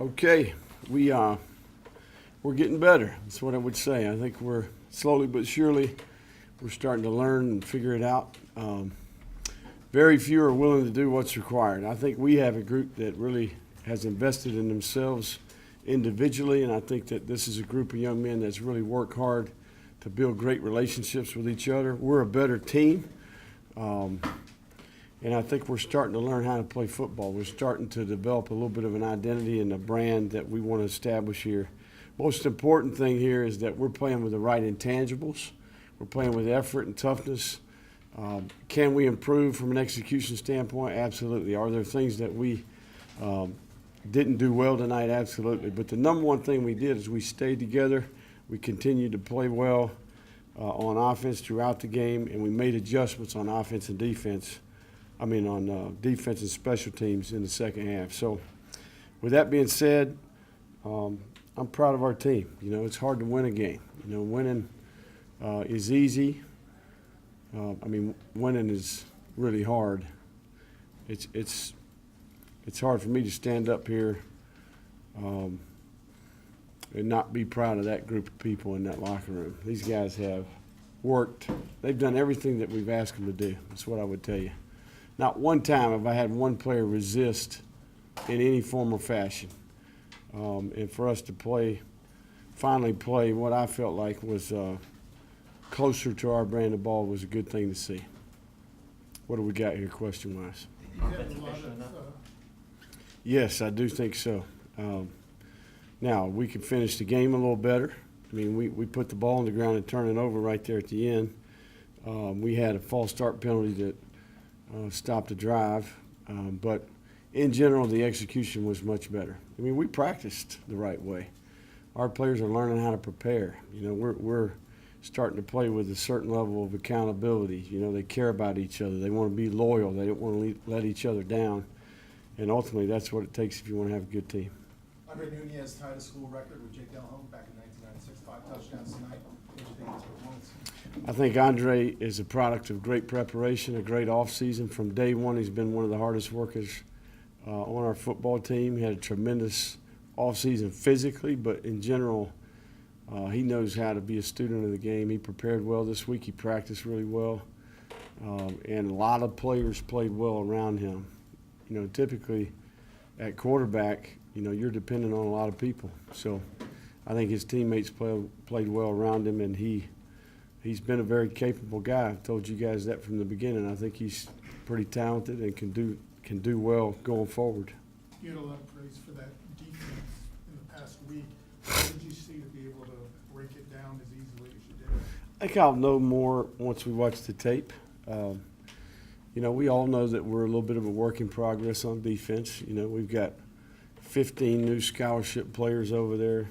Okay, we're getting better. That's what I would say. I think we're slowly but surely we're starting to learn and figure it out. Very few are willing to do what's required. I think we have a group that really has invested in themselves individually, and I think that this is a group of young men that's really worked hard to build great relationships with each other. We're a better team. And I think we're starting to learn how to play football. We're starting to develop a little bit of an identity and a brand that we want to establish here. Most important thing here is that we're playing with the right intangibles. We're playing with effort and toughness. Can we improve from an execution standpoint? Absolutely. Are there things that we didn't do well tonight? Absolutely. But the number one thing we did is we stayed together. We continued to play well on offense throughout the game, and we made adjustments on offense and defense. On defense and special teams in the second half. So with that being said, I'm proud of our team. It's hard to win a game. Winning is easy. Winning is really hard. It's hard for me to stand up here and not be proud of that group of people in that locker room. These guys have worked. They've done everything that we've asked them to do. That's what I would tell you. Not one time have I had one player resist in any form or fashion. And for us to finally play what I felt like was closer to our brand of ball was a good thing to see. What do we got here question-wise? Yes, I do think so. Now, we could finish the game a little better. We put the ball on the ground and turn it over right there at the end. We had a false start penalty that stopped the drive, but in general, the execution was much better. We practiced the right way. Our players are learning how to prepare. We're starting to play with a certain level of accountability. They care about each other. They want to be loyal. They don't want to let each other down. And ultimately, that's what it takes if you want to have a good team. Andre Nunez tied a school record with Jake Delhomme back in 1996, 5 touchdowns tonight. What do you think of his performance? I think Andre is a product of great preparation, a great offseason. From day one, he's been one of the hardest workers on our football team. He had a tremendous offseason physically, but in general, he knows how to be a student of the game. He prepared well this week. He practiced really well. And a lot of players played well around him. Typically at quarterback, you're dependent on a lot of people. So I think his teammates played well around him, and he's been a very capable guy. I've told you guys that from the beginning. I think he's pretty talented and can do well going forward. You had a lot of praise for that defense in the past week. What did you see to be able to break it down as easily as you did? I think I'll know more once we watch the tape. We all know that we're a little bit of a work in progress on defense. We've got 15 new scholarship players over there.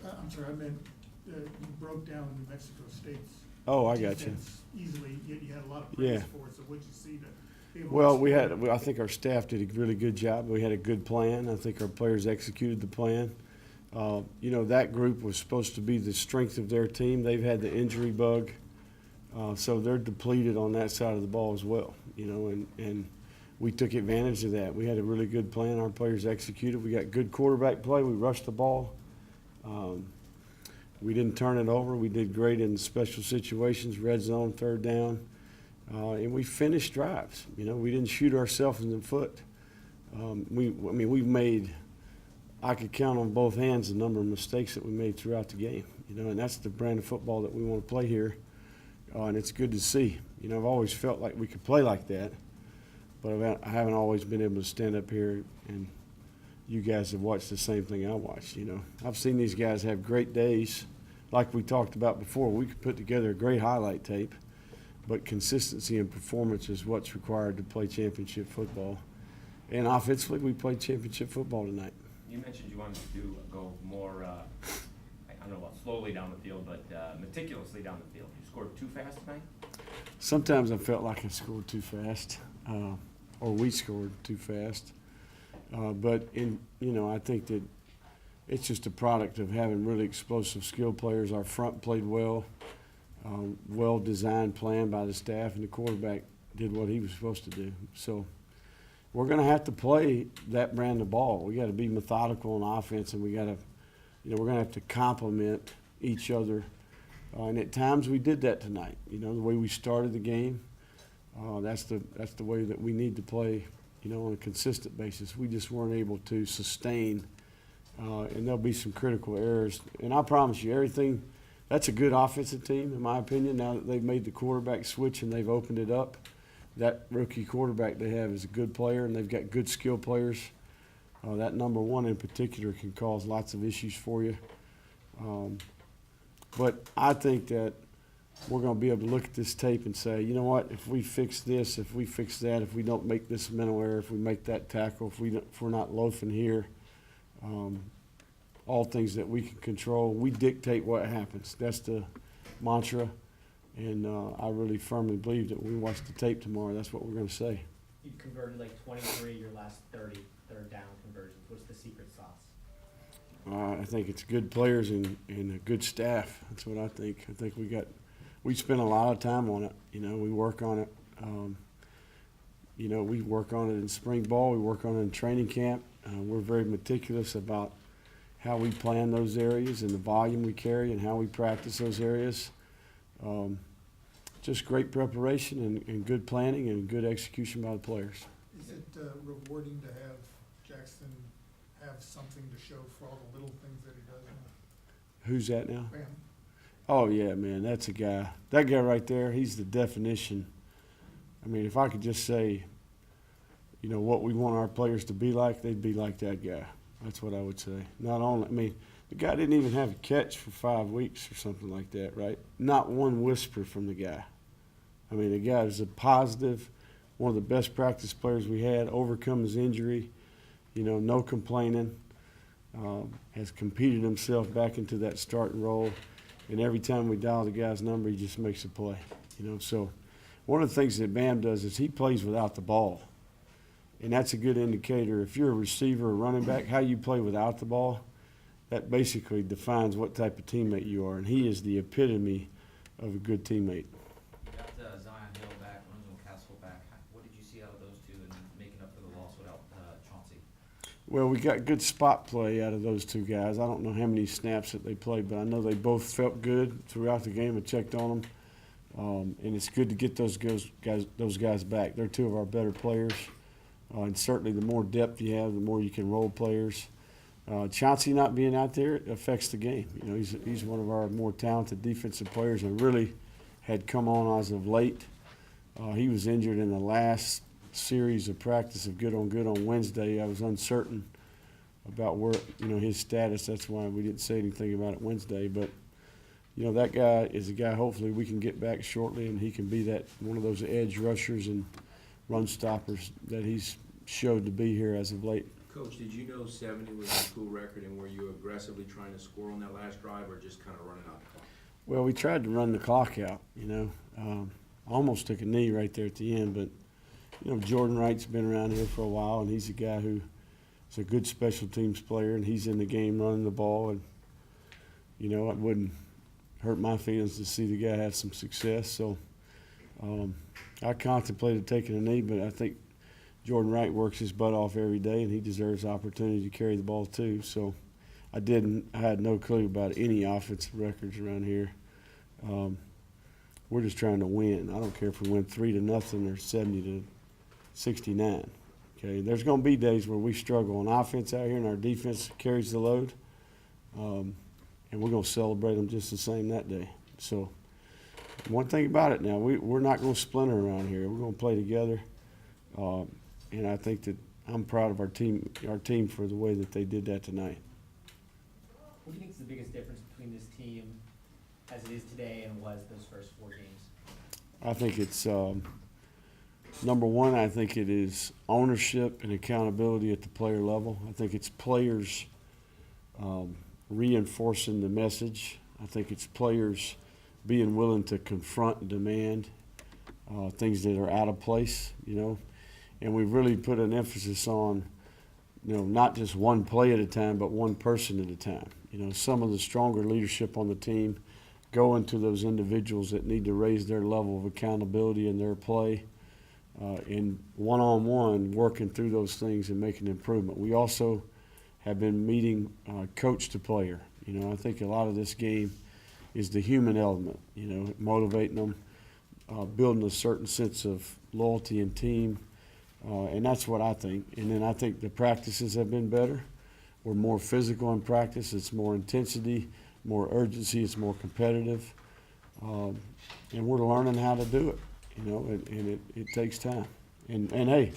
I'm sorry, I meant you broke down New Mexico State's I got you. Easily, yet you had a lot of praise for it. So what did you see to be able Well, I think our staff did a really good job. We had a good plan. I think our players executed the plan. That group was supposed to be the strength of their team. They've had the injury bug, so they're depleted on that side of the ball as well. And we took advantage of that. We had a really good plan. Our players executed. We got good quarterback play. We rushed the ball. We didn't turn it over. We did great in special situations, red zone, third down, and we finished drives. We didn't shoot ourselves in the foot. We've made. I could count on both hands the number of mistakes that we made throughout the game. And that's the brand of football that we want to play here, and it's good to see. I've always felt like we could play like that, but I haven't always been able to stand up here and. You guys have watched the same thing I watched. I've seen these guys have great days. Like we talked about before, we could put together a great highlight tape, but consistency and performance is what's required to play championship football. And offensively, we played championship football tonight. You mentioned you wanted to go more, I don't know about slowly down the field, but meticulously down the field. You scored too fast tonight? Sometimes I felt like I scored too fast, or we scored too fast. But I think that it's just a product of having really explosive skill players. Our front played well, well-designed plan by the staff, and the quarterback did what he was supposed to do. So we're going to have to play that brand of ball. We got to be methodical on offense, and we got to, we're going to have to complement each other. And at times we did that tonight. The way we started the game, that's the way that we need to play, on a consistent basis. We just weren't able to sustain, and there'll be some critical errors. And I promise you, everything, that's a good offensive team, in my opinion, now that they've made the quarterback switch and they've opened it up. That rookie quarterback they have is a good player, and they've got good skill players. That number one in particular can cause lots of issues for you. But I think that we're going to be able to look at this tape and say, you know what, if we fix this, if we fix that, if we don't make this mental error, if we make that tackle, if we're not loafing here, all things that we can control, we dictate what happens. That's the mantra, and I really firmly believe that when we watch the tape tomorrow, that's what we're going to say. You've converted like 23 your last 30 third down conversions. What's the secret sauce? I think it's good players and a good staff. That's what I think. I think we spend a lot of time on it. We work on it. We work on it in spring ball. We work on it in training camp. We're very meticulous about how we plan those areas and the volume we carry and how we practice those areas. Just great preparation and good planning and good execution by the players. Is it rewarding to have Jackson have something to show for all the little things that he does? Who's that now? Bam. Oh, yeah, man, that's a guy. That guy right there, he's the definition. I mean, if I could just say, what we want our players to be like, they'd be like that guy. That's what I would say. Not only, the guy didn't even have a catch for 5 weeks or something like that, right? Not one whisper from the guy. The guy is a positive, one of the best practice players we had, overcome his injury, no complaining, has competed himself back into that starting role. And every time we dial the guy's number, he just makes a play, So one of the things that Bam does is he plays without the ball. And that's a good indicator. If you're a receiver or running back, how you play without the ball, that basically defines what type of teammate you are. And he is the epitome of a good teammate. You got Zion Hill back, Lorenzo Castle back. What did you see out of those two and making up for the loss without Chauncey? Well, we got good spot play out of those two guys. I don't know how many snaps that they played, but I know they both felt good throughout the game. I checked on them. And it's good to get those guys back. They're two of our better players. And certainly the more depth you have, the more you can roll players. Chauncey not being out there affects the game. He's one of our more talented defensive players and really had come on as of late. He was injured in the last series of practice of good on Wednesday. I was uncertain about where, his status. That's why we didn't say anything about it Wednesday. But, that guy is a guy hopefully we can get back shortly, and he can be that one of those edge rushers and run stoppers that he's showed to be here as of late. Coach, did you know 70 was a school record, and were you aggressively trying to score on that last drive or just kind of running out the clock? Well, we tried to run the clock out, almost took a knee right there at the end, but, Jordan Wright's been around here for a while, and he's a guy who is a good special teams player, and he's in the game running the ball, and, it wouldn't hurt my feelings to see the guy have some success. So I contemplated taking a knee, but I think Jordan Wright works his butt off every day, and he deserves the opportunity to carry the ball too. So I had no clue about any offensive records around here. We're just trying to win. I don't care if we win 3-0 or 70-69. Okay, there's going to be days where we struggle on offense out here, and our defense carries the load, and we're going to celebrate them just the same that day. So one thing about it now, we're not going to splinter around here. We're going to play together, and I think that I'm proud of our team for the way that they did that tonight. What do you think is the biggest difference between this team as it is today and was those first 4 games? I think it's number one, I think it is ownership and accountability at the player level. I think it's players reinforcing the message. I think it's players being willing to confront and demand things that are out of place, And we've really put an emphasis on, not just one play at a time, but one person at a time. Some of the stronger leadership on the team go into those individuals that need to raise their level of accountability in their play. in one-on-one, working through those things and making improvement. We also have been meeting coach to player. You know, I think a lot of this game is the human element, you know, motivating them, building a certain sense of loyalty and team, and that's what I think. And then I think the practices have been better. We're more physical in practice. It's more intensity, more urgency. It's more competitive, and we're learning how to do it. You know, and it takes time. And hey,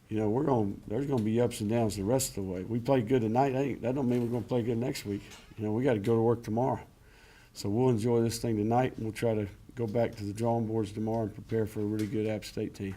you know, there's gonna be ups and downs the rest of the way. We played good tonight. That don't mean we're gonna play good next week. You know, we got to go to work tomorrow. So we'll enjoy this thing tonight, and we'll try to go back to the drawing boards tomorrow and prepare for a really good App State team.